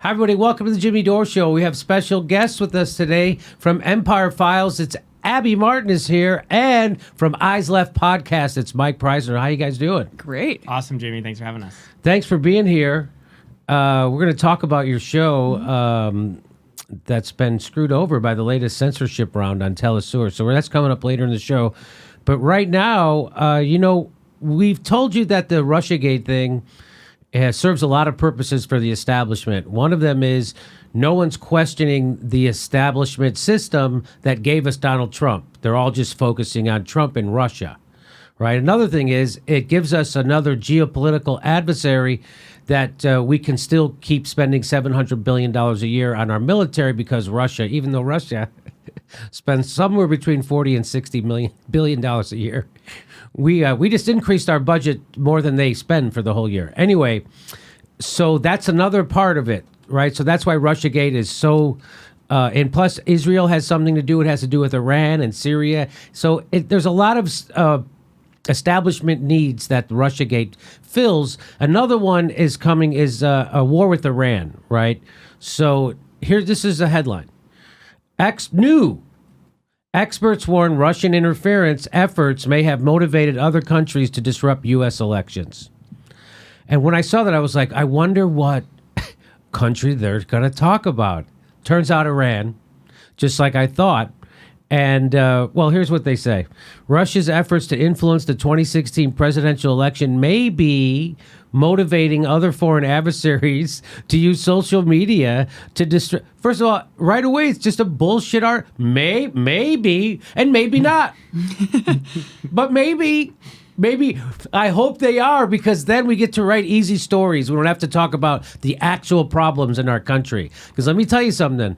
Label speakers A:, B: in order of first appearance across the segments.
A: Hi, everybody. Welcome to the Jimmy Dore Show. We have special guests with us today from Empire Files. It's Abby Martin is here, and from Eyes Left Podcast, it's Mike Prysner. How you guys doing?
B: Great.
C: Awesome, Jamie. Thanks for having us.
A: Thanks for being here. We're going to talk about your show that's been screwed over by the latest censorship round on Telesur. So that's coming up later in the show. But right now, we've told you that the RussiaGate thing serves a lot of purposes for the establishment. One of them is no one's questioning the establishment system that gave us Donald Trump. They're all just focusing on Trump and Russia, right? Another thing is it gives us another geopolitical adversary that we can still keep spending $700 billion a year on our military because Russia, even though Russia spends somewhere between $40 and $60 billion a year, we just increased our budget more than they spend for the whole year. Anyway, so that's another part of it, right? So that's why RussiaGate is so, and plus Israel has something to do. It has to do with Iran and Syria. So there's a lot of establishment needs that RussiaGate fills. Another one is coming is a war with Iran, right? So this is a headline. Experts warn Russian interference efforts may have motivated other countries to disrupt U.S. elections. And when I saw that, I was like, I wonder what country they're going to talk about. Turns out Iran, just like I thought. And, here's what they say. Russia's efforts to influence the 2016 presidential election may be motivating other foreign adversaries to use social media to distract. First of all, right away, it's just a bullshit art. Maybe, and maybe not. But maybe, I hope they are, because then we get to write easy stories. We don't have to talk about the actual problems in our country. Because let me tell you something.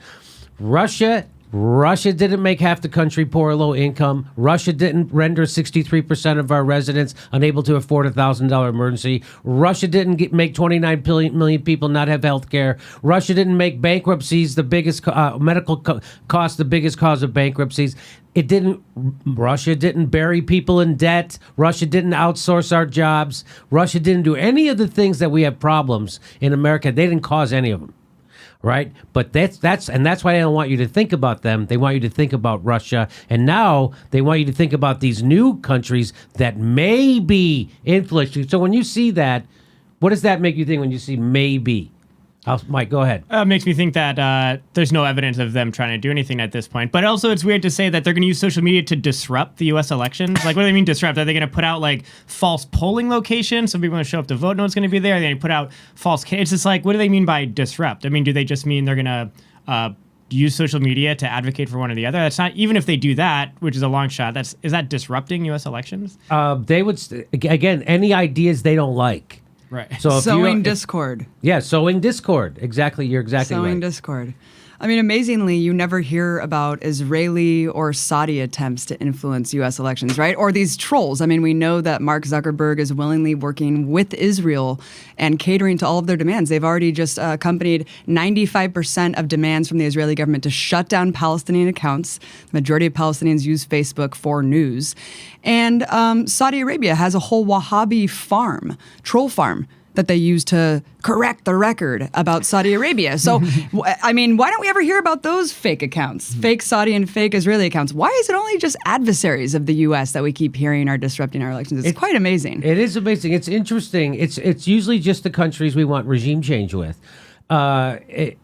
A: Russia didn't make half the country poor or low income. Russia didn't render 63% of our residents unable to afford a $1,000 emergency. Russia didn't make 29 million people not have health care. Russia didn't make bankruptcies the biggest medical costs the biggest cause of bankruptcies. Russia didn't bury people in debt. Russia didn't outsource our jobs. Russia didn't do any of the things that we have problems in America. They didn't cause any of them. Right, but that's why they don't want you to think about them. They want you to think about Russia, and now they want you to think about these new countries that may be influencing. So when you see that, what does that make you think when you see maybe? Mike, go ahead.
C: It makes me think that there's no evidence of them trying to do anything at this point. But also, it's weird to say that they're going to use social media to disrupt the U.S. elections. Like, what do they mean disrupt? Are they going to put out like false polling locations so people going to show up to vote? No one's going to be there. Are they going to put out false? It's just like, what do they mean by disrupt? I mean, do they just mean they're going to use social media to advocate for one or the other? That's not, even if they do that, which is a long shot. Is that disrupting U.S. elections?
A: They would again any ideas they don't like.
C: Right.
B: So sowing discord.
A: Yeah, sowing discord. Exactly. You're exactly right.
B: Sowing discord. I mean, amazingly, you never hear about Israeli or Saudi attempts to influence U.S. elections, right? Or these trolls. I mean, we know that Mark Zuckerberg is willingly working with Israel and catering to all of their demands. They've already just accompanied 95% of demands from the Israeli government to shut down Palestinian accounts. The majority of Palestinians use Facebook for news. And Saudi Arabia has a whole Wahhabi troll farm, that they use to correct the record about Saudi Arabia. So, I mean, why don't we ever hear about those fake accounts, fake Saudi and fake Israeli accounts? Why is it only just adversaries of the U.S. that we keep hearing are disrupting our elections? It's quite amazing.
A: It is amazing. It's interesting. It's usually just the countries we want regime change with. And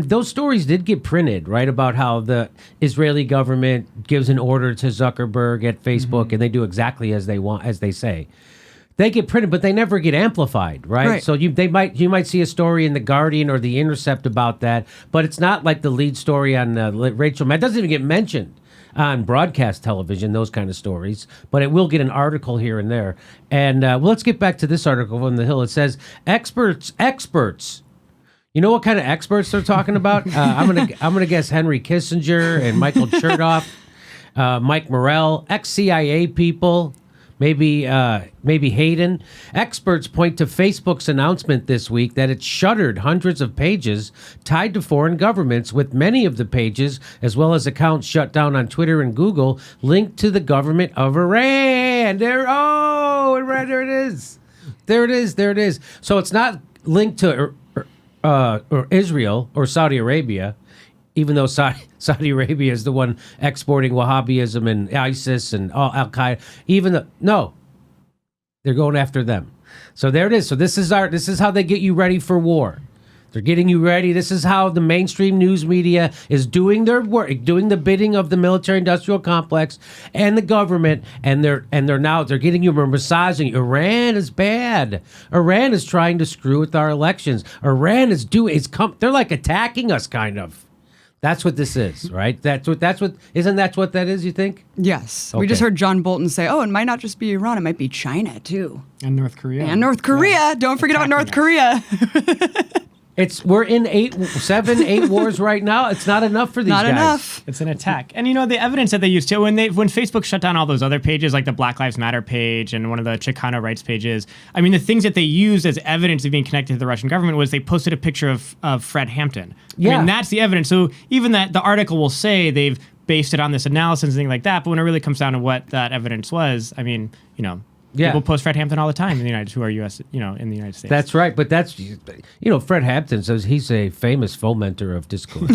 A: those stories did get printed, right, about how the Israeli government gives an order to Zuckerberg at Facebook, and they do exactly as they want, as they say. They get printed, but they never get amplified, right? So you might see a story in The Guardian or The Intercept about that, but it's not like the lead story on Rachel Maddow. It doesn't even get mentioned on broadcast television, those kind of stories, but it will get an article here and there. And let's get back to this article from The Hill. It says, experts. You know what kind of experts they're talking about? I'm gonna guess Henry Kissinger and Michael Chertoff, Mike Morrell, ex-CIA people. Maybe Hayden. Experts point to Facebook's announcement this week that it shuttered hundreds of pages tied to foreign governments, with many of the pages, as well as accounts shut down on Twitter and Google, linked to the government of Iran. There it is. So it's not linked to or Israel or Saudi Arabia, even though Saudi Arabia is the one exporting Wahhabism and ISIS and Al Qaeda. No, they're going after them. So there it is. So this is how they get you ready for war. They're getting you ready. This is how the mainstream news media is doing their work, doing the bidding of the military-industrial complex and the government, and they're getting you massaging. Iran is bad. Iran is trying to screw with our elections. Iran is they're like attacking us, kind of. That's what this is, right? Isn't that what that is, you think?
B: Yes.
A: Okay.
B: We just heard John Bolton say, it might not just be Iran, it might be China too.
C: And North Korea.
B: Yeah. Don't forget about North Korea.
A: We're in 8 wars right now. It's not enough for these guys.
B: Not enough.
C: It's an attack. And the evidence that they used to when Facebook shut down all those other pages, like the Black Lives Matter page and one of the Chicano rights pages, the things that they used as evidence of being connected to the Russian government was they posted a picture of Fred Hampton.
A: Yeah.
C: That's the evidence. So even that the article will say they've based it on this analysis and things like that, but when it really comes down to what that evidence was, people post Fred Hampton all the time in the United States, who are U.S., in the United States.
A: That's right, but that's, Fred Hampton says he's a famous fomenter of discord.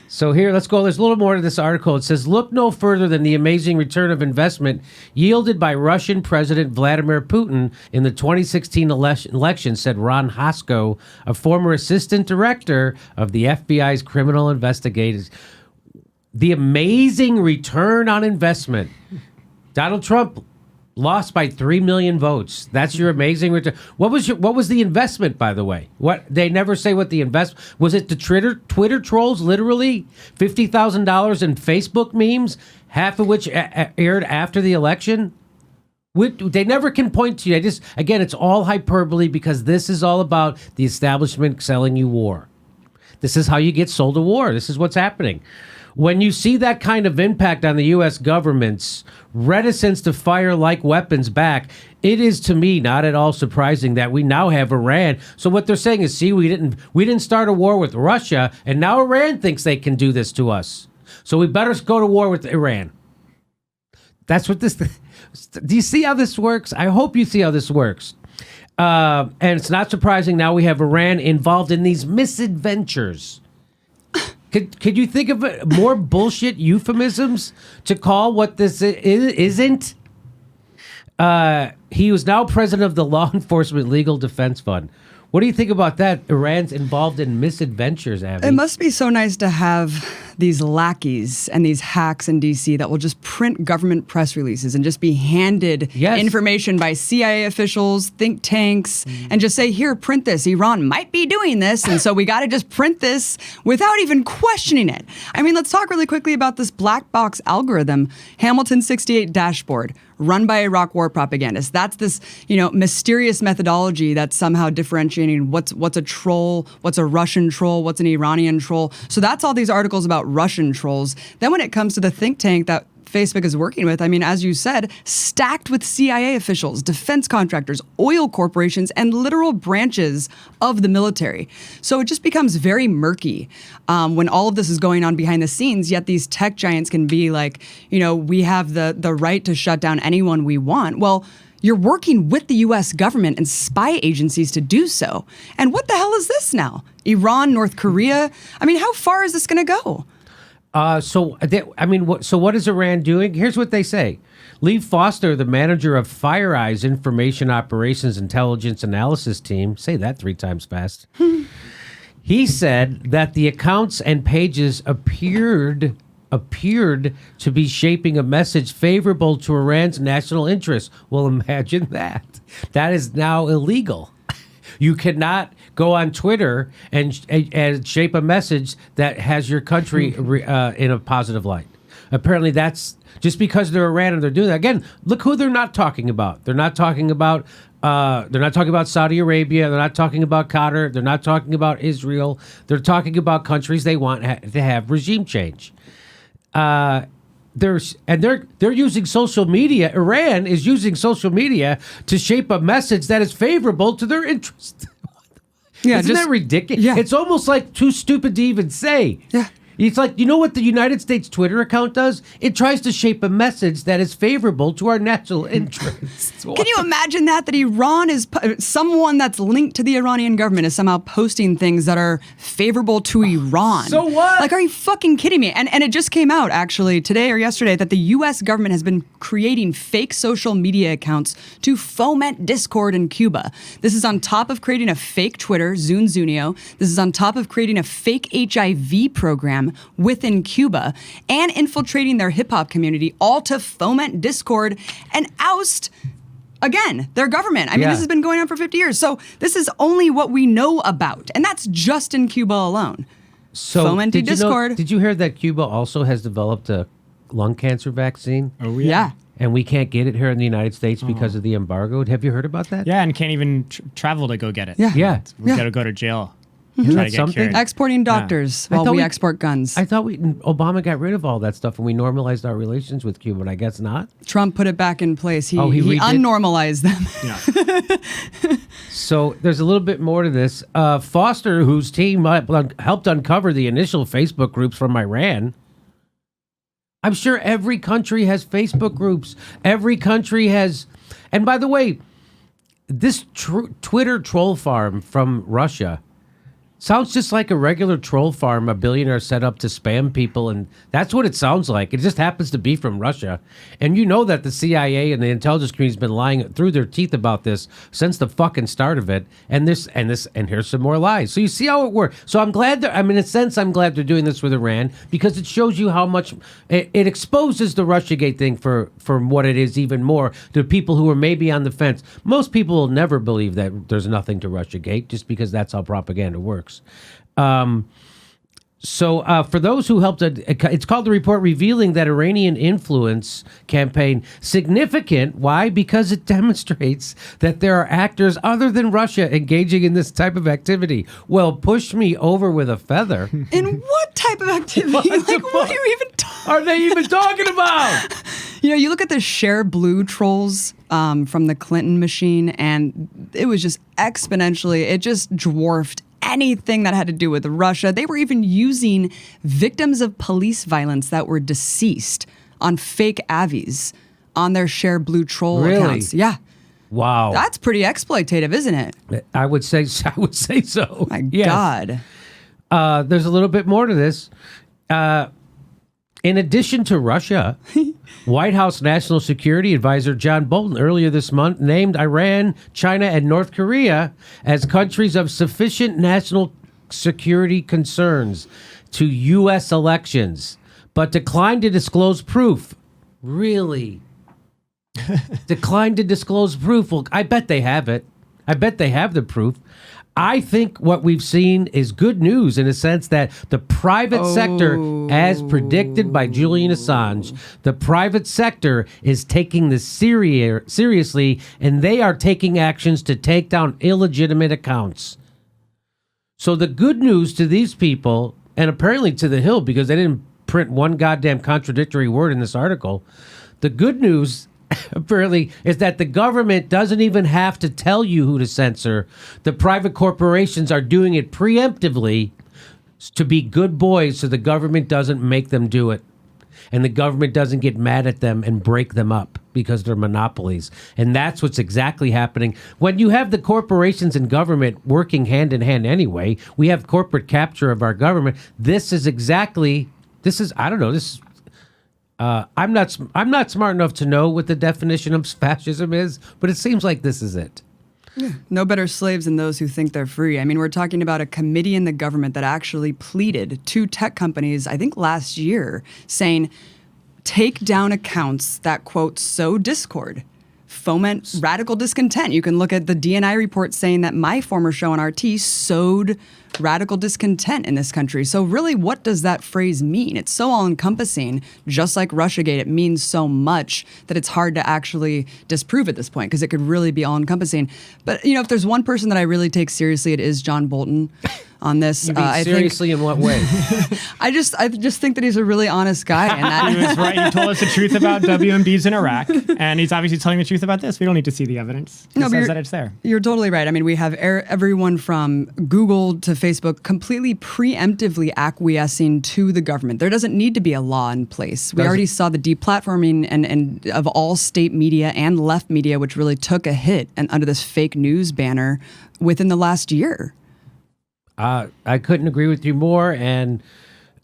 A: So here, let's go. There's a little more to this article. It says, look no further than the amazing return of investment yielded by Russian President Vladimir Putin in the 2016 election, said Ron Hasko, a former assistant director of the FBI's criminal investigators. The amazing return on investment. Donald Trump lost by 3 million votes. That's your amazing return. What was the investment, by the way? What they never say what the investment was. It the Twitter trolls, literally $50,000 in Facebook memes, half of which aired after the election. They never can point to you. It's all hyperbole because this is all about the establishment selling you war. This is how you get sold a war. This is what's happening. When you see that kind of impact on the U.S. government's reticence to fire like weapons back, it is to me not at all surprising that we now have Iran. So what they're saying is, see, we didn't start a war with Russia, and now Iran thinks they can do this to us. So we better go to war with Iran. That's what this. Do you see how this works? I hope you see how this works. And it's not surprising now we have Iran involved in these misadventures. Could you think of more bullshit euphemisms to call what this isn't? He was now president of the Law Enforcement Legal Defense Fund. What do you think about that? Iran's involved in misadventures, Abby.
B: It must be so nice to have these lackeys and these hacks in D.C. that will just print government press releases and just be handed information by CIA officials, think tanks, and just say, here, print this. Iran might be doing this, and so we got to just print this without even questioning it. Let's talk really quickly about this black box algorithm, Hamilton 68 dashboard, run by Iraq war propagandists. That's this, mysterious methodology that's somehow differentiating what's a troll, what's a Russian troll, what's an Iranian troll. So that's all these articles about Russian trolls. Then when it comes to the think tank that Facebook is working with, as you said, stacked with CIA officials, defense contractors, oil corporations, and literal branches of the military. So it just becomes very murky when all of this is going on behind the scenes, yet these tech giants can be like, we have the right to shut down anyone we want. Well, you're working with the U.S. government and spy agencies to do so. And what the hell is this now? Iran, North Korea? How far is this going to go?
A: So what is Iran doing? Here's what they say. Lee Foster, the manager of FireEye's Information Operations Intelligence Analysis Team, say that 3 times fast. He said that the accounts and pages appeared to be shaping a message favorable to Iran's national interests. Well, imagine that. That is now illegal. You cannot go on Twitter and shape a message that has your country in a positive light. Apparently, that's just because they're Iran and they're doing that. Again, look who they're not talking about. They're not talking about Saudi Arabia. They're not talking about Qatar. They're not talking about Israel. They're talking about countries they want to have regime change. They're using social media. Iran is using social media to shape a message that is favorable to their interest. Isn't that ridiculous?
B: Yeah.
A: It's almost like too stupid to even say.
B: Yeah.
A: It's like, you know what the United States Twitter account does? It tries to shape a message that is favorable to our national interests.
B: Can you imagine that Iran is someone that's linked to the Iranian government is somehow posting things that are favorable to Iran?
A: So what?
B: Like, are you fucking kidding me? And it just came out actually today or yesterday that the U.S. government has been creating fake social media accounts to foment discord in Cuba. This is on top of creating a fake Twitter, Zunzunio. This is on top of creating a fake HIV program within Cuba and infiltrating their hip hop community, all to foment discord and oust, again, their government. I mean, this has been going on for 50 years. So this is only what we know about. And that's just in Cuba alone.
A: So
B: fomenting discord.
A: Did you hear that Cuba also has developed a lung cancer vaccine?
C: Oh,
B: Yeah.
A: And we can't get it here in the United States because of the embargo. Have you heard about that?
C: Yeah, and can't even travel to go get it.
B: Yeah.
A: Yeah.
C: We got to go to jail. Try
A: Isn't
C: to
A: that
C: get
A: something?
C: cured.
B: Exporting doctors
A: I
B: while
A: thought
B: we
A: we-
B: export guns.
A: I thought Obama got rid of all that stuff and we normalized our relations with Cuba, and I guess not.
B: Trump put it back in place. He
A: redid?
B: unnormalized them.
C: Yeah.
A: So there's a little bit more to this. Foster, whose team helped uncover the initial Facebook groups from Iran. I'm sure every country has Facebook groups. Every country has... And by the way, this Twitter troll farm from Russia sounds just like a regular troll farm a billionaire set up to spam people, and that's what it sounds like. It just happens to be from Russia. And you know that the CIA and the intelligence community has been lying through their teeth about this since the fucking start of it. And here's some more lies. So you see how it works. So I'm glad in a sense, I'm glad they're doing this with Iran, because it shows you how much it exposes the RussiaGate thing for what it is even more to people who are maybe on the fence. Most people will never believe that there's nothing to RussiaGate just because that's how propaganda works. So for those who helped, it's called the report revealing that Iranian influence campaign significant. Why? Because it demonstrates that there are actors other than Russia engaging in this type of activity. Well, push me over with a feather.
B: In what type of activity? What are you even talking?
A: Are they even talking about?
B: You know, you look at the Share Blue trolls from the Clinton machine, and it was just exponentially, it just dwarfed anything that had to do with Russia. They were even using victims of police violence that were deceased on fake avies on their Share Blue troll
A: Really?
B: accounts. Yeah.
A: Wow.
B: That's pretty exploitative, isn't it?
A: I would say so.
B: My
A: Yes.
B: God.
A: There's a little bit more to this. In addition to Russia, White House National Security Advisor John Bolton earlier this month named Iran, China, and North Korea as countries of sufficient national security concerns to U.S. elections, but declined to disclose proof. Really? Declined to disclose proof. Well, I bet they have it. I bet they have the proof. I think what we've seen is good news in a sense that the private sector, as predicted by Julian Assange, the private sector is taking this seriously, and they are taking actions to take down illegitimate accounts. So the good news to these people, and apparently to the Hill, because they didn't print one goddamn contradictory word in this article, the good news apparently is that the government doesn't even have to tell you who to censor. The private corporations are doing it preemptively to be good boys so the government doesn't make them do it. And the government doesn't get mad at them and break them up because they're monopolies. And that's what's exactly happening. When you have the corporations and government working hand in hand anyway, we have corporate capture of our government. I'm not smart enough to know what the definition of fascism is, but it seems like this is it.
B: No better slaves than those who think they're free. I mean, we're talking about a committee in the government that actually pleaded to tech companies, I think last year, saying, take down accounts that, quote, sow discord, foment radical discontent. You can look at the DNI report saying that my former show on RT sowed radical discontent in this country. So really, what does that phrase mean? It's so all-encompassing, just like RussiaGate. It means so much that it's hard to actually disprove at this point because it could really be all-encompassing. But, you know, if there's one person that I really take seriously, it is John Bolton. on this.
A: You mean seriously, in what way?
B: I just think that he's a really honest guy, and that
C: He was right. He told us the truth about WMDs in Iraq, and he's obviously telling the truth about this. We don't need to see the evidence. He says that it's there.
B: You're totally right. I mean, we have everyone from Google to Facebook completely preemptively acquiescing to the government. There doesn't need to be a law in place. We already saw the deplatforming and of all state media and left media, which really took a hit and under this fake news banner within the last year.
A: I couldn't agree with you more. And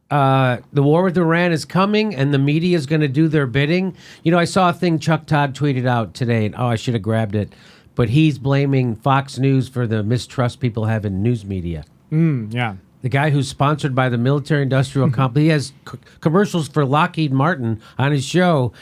A: the war with Iran is coming, and the media is going to do their bidding. You know, I saw a thing Chuck Todd tweeted out today, and I should have grabbed it. But he's blaming Fox News for the mistrust people have in news media.
C: Yeah.
A: The guy who's sponsored by the military-industrial company, he has commercials for Lockheed Martin on his show.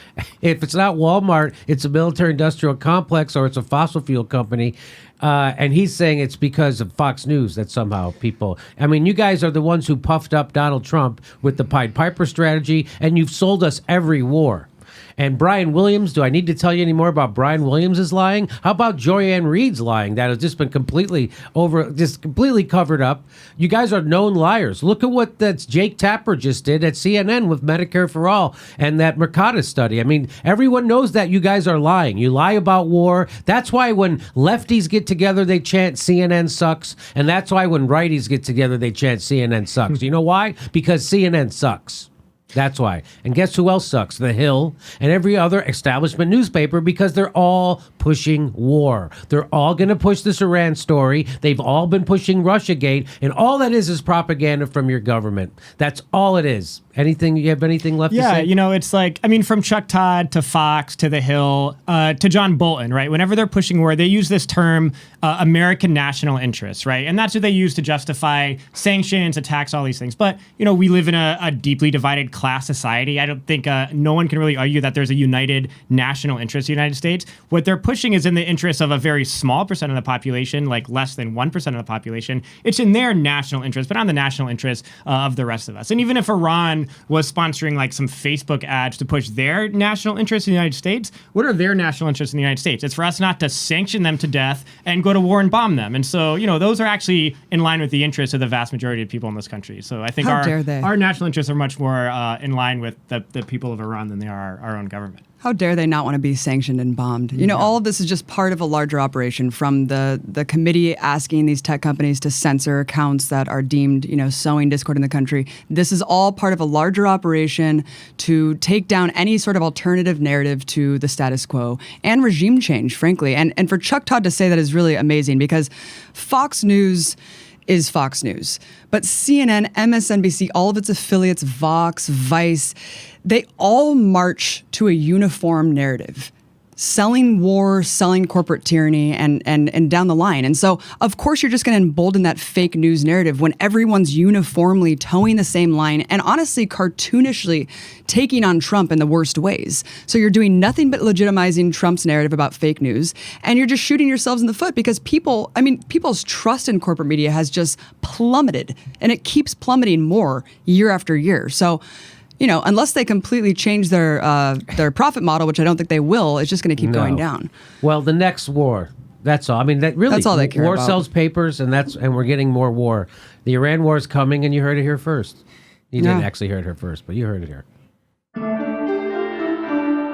A: If it's not Walmart, it's a military-industrial complex or it's a fossil fuel company. And he's saying it's because of Fox News that somehow people... I mean, you guys are the ones who puffed up Donald Trump with the Pied Piper strategy, and you've sold us every war. And Brian Williams, do I need to tell you any more about Brian Williams' lying? How about Joy-Ann Reid's lying? That has just been completely covered up. You guys are known liars. Look at what that Jake Tapper just did at CNN with Medicare for All and that Mercatus study. I mean, everyone knows that you guys are lying. You lie about war. That's why when lefties get together, they chant CNN sucks. And that's why when righties get together, they chant CNN sucks. You know why? Because CNN sucks. That's why. And guess who else sucks? The Hill and every other establishment newspaper, because they're all pushing war. They're all going to push this Iran story. They've all been pushing RussiaGate, and all that is propaganda from your government. That's all it is. You have anything left to say?
C: Yeah, you know, it's like, I mean, from Chuck Todd to Fox to The Hill to John Bolton, right? Whenever they're pushing war, they use this term American national interest, right? And that's what they use to justify sanctions, attacks, all these things. But, you know, we live in a deeply divided class society. I don't think no one can really argue that there's a united national interest in the United States. What they're pushing is in the interest of a very small percent of the population, like less than 1% of the population. It's in their national interest, but not the national interest of the rest of us. And even if Iran was sponsoring like some Facebook ads to push their national interest in the United States, what are their national interests in the United States? It's for us not to sanction them to death and go to war and bomb them. And so, you know, those are actually in line with the interests of the vast majority of people in this country. So I think our national interests are much more in line with the people of Iran than they are our own government.
B: How dare they not want to be sanctioned and bombed? You know, all of this is just part of a larger operation, from the committee asking these tech companies to censor accounts that are deemed, you know, sowing discord in the country. This is all part of a larger operation to take down any sort of alternative narrative to the status quo and regime change, frankly. And for Chuck Todd to say that is really amazing, because Fox News is Fox News. But CNN, MSNBC, all of its affiliates, Vox, Vice, they all march to a uniform narrative, selling war, selling corporate tyranny, and down the line. And so, of course, you're just going to embolden that fake news narrative when everyone's uniformly towing the same line and honestly, cartoonishly taking on Trump in the worst ways. So you're doing nothing but legitimizing Trump's narrative about fake news, and you're just shooting yourselves in the foot, because people's trust in corporate media has just plummeted, and it keeps plummeting more year after year. So, you know, unless they completely change their profit model, which I don't think they will, it's just going to keep going down.
A: Well, the next war. That's all. I mean, that's all they care about. War sells papers, and we're getting more war. The Iran war is coming, and you heard it here first. You didn't actually hear it here first, but you heard it here.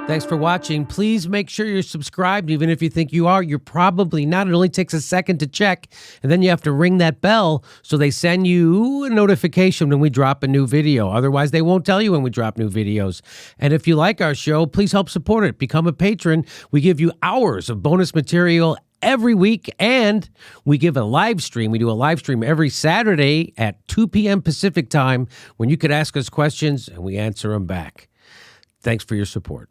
A: Thanks for watching. Please make sure you're subscribed. Even if you think you are, you're probably not. It only takes a second to check, and then you have to ring that bell so they send you a notification when we drop a new video. Otherwise, they won't tell you when we drop new videos. And if you like our show, please help support it. Become a patron. We give you hours of bonus material every week, and we give a live stream. We do a live stream every Saturday at 2 p.m. Pacific time when you could ask us questions, and we answer them back. Thanks for your support.